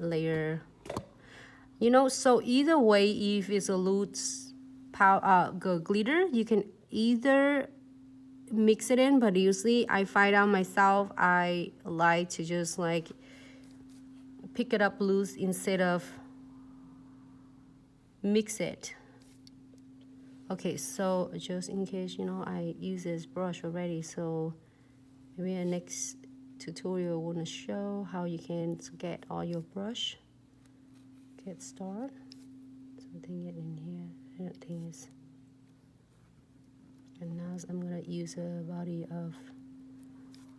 layer. You know, so either way, if it's a loose glitter, you can either mix it in, but usually I find out myself, I like to just like pick it up loose instead of mix it. Okay, so just in case, you know, I use this brush already, so maybe the next tutorial I want to show how you can get all your brush. Get started. Something get in here. I don't think it's. And now I'm gonna use the body of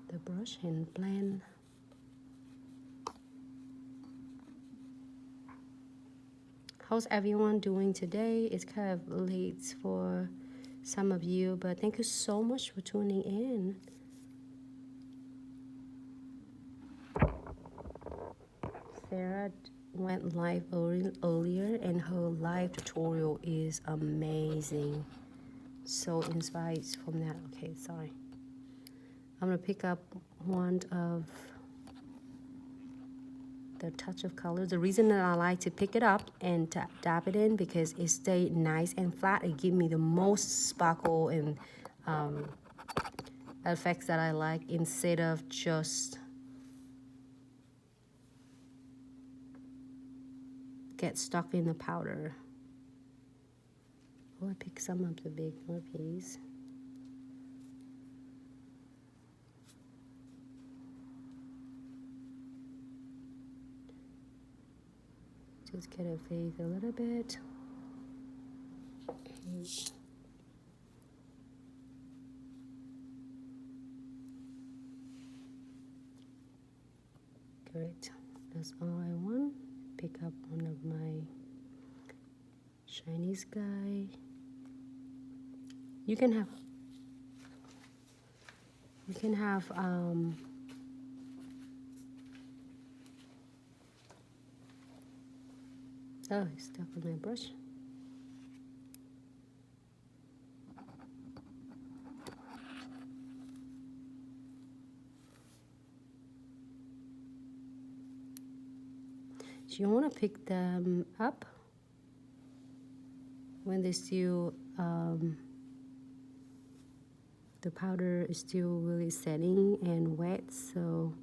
the brush and blend. How's everyone doing today? It's kind of late for some of you, but thank you so much for tuning in. Sarah went live earlier and her live tutorial is amazing. So inspired from that. Okay, sorry. I'm gonna pick up one of the touch of color. The reason that I like to pick it up and dab it in because it stays nice and flat. It gives me the most sparkle and effects that I like instead of just get stuck in the powder. Oh, I pick some of the bigger piece. Just get it fade a little bit. Okay. Great. That's all I want. Pick up one of my shiny sky. You can have oh, it's stuck on my brush. So you want to pick them up when they still the powder is still really setting and wet. So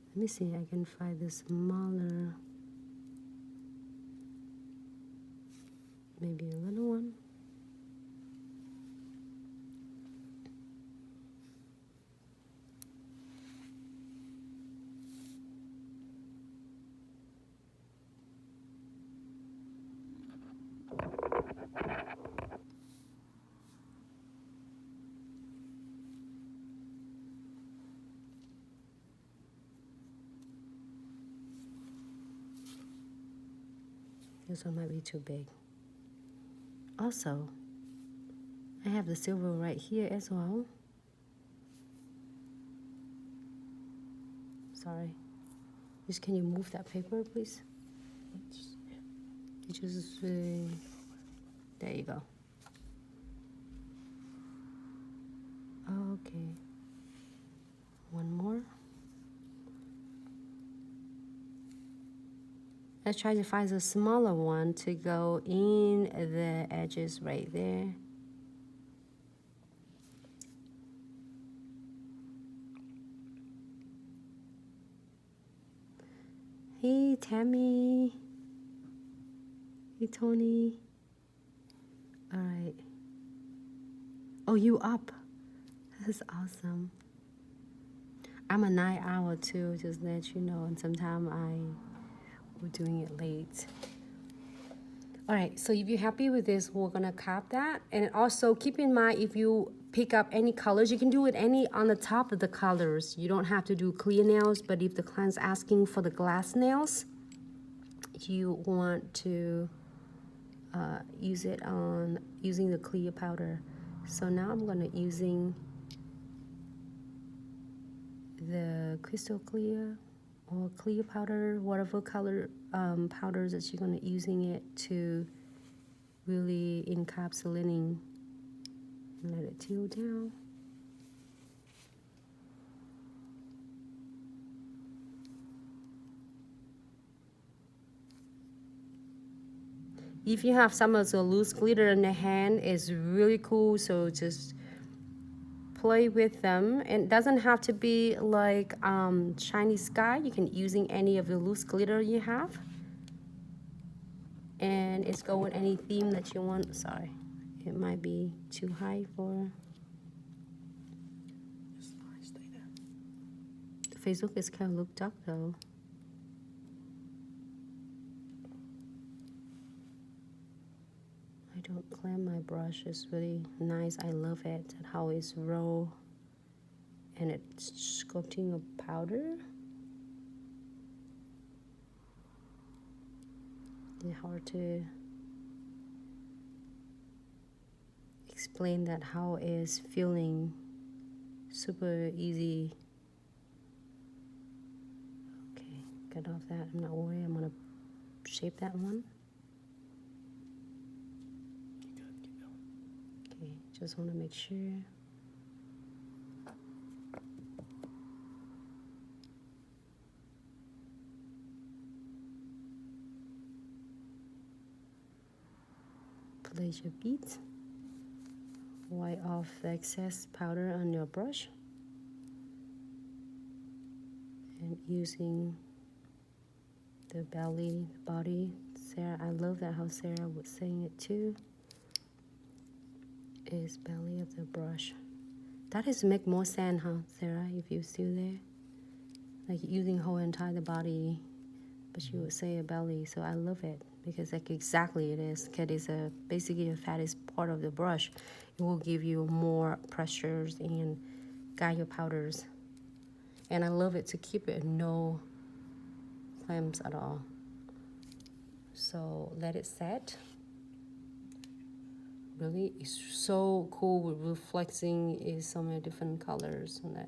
let me see, I can find the smaller, maybe a little one. This one might be too big. Also, I have the silver right here as well. Sorry. Just can you move that paper, please? You just there you go. Okay. One more. Let's try to find a smaller one to go in the edges right there. Hey, Tammy. Hey, Tony. All right. Oh, you up? That's awesome. I'm a night owl too, just to let you know. And sometimes we're doing it late. All right, so if you're happy with this, we're gonna cap that. And also keep in mind, if you pick up any colors, you can do it any on the top of the colors. You don't have to do clear nails, but if the client's asking for the glass nails, you want to use it on using the clear powder. So now I'm gonna using the crystal clear or clear powder, whatever color powders that you're gonna using it to really encapsulating. Let it chill down. If you have some of the loose glitter in the hand, it's really cool. So just play with them. And it doesn't have to be like shiny sky. You can using any of the loose glitter you have. And it's go with any theme that you want. Sorry, it might be too high for... Facebook is kind of looked up though. I don't clamp my brush. It's really nice. I love it. How it's raw and it's sculpting a powder. It's hard to explain that how it's feeling. Super easy. Okay, get off that. I'm not worried. I'm gonna shape that one. Okay, just want to make sure. Place your beads. Wipe off the excess powder on your brush. And using the belly, the body. Sarah, I love that how Sarah was saying it too. Is belly of the brush. That is make more sense, huh, Sarah, if you still there? Like using whole entire body, but you would say a belly, so I love it because like exactly it is. Because it's a basically the fattest part of the brush. It will give you more pressures and guide your powders. And I love it to keep it no clamps at all. So let it set. Really, it's so cool with reflecting is so many different colors on that.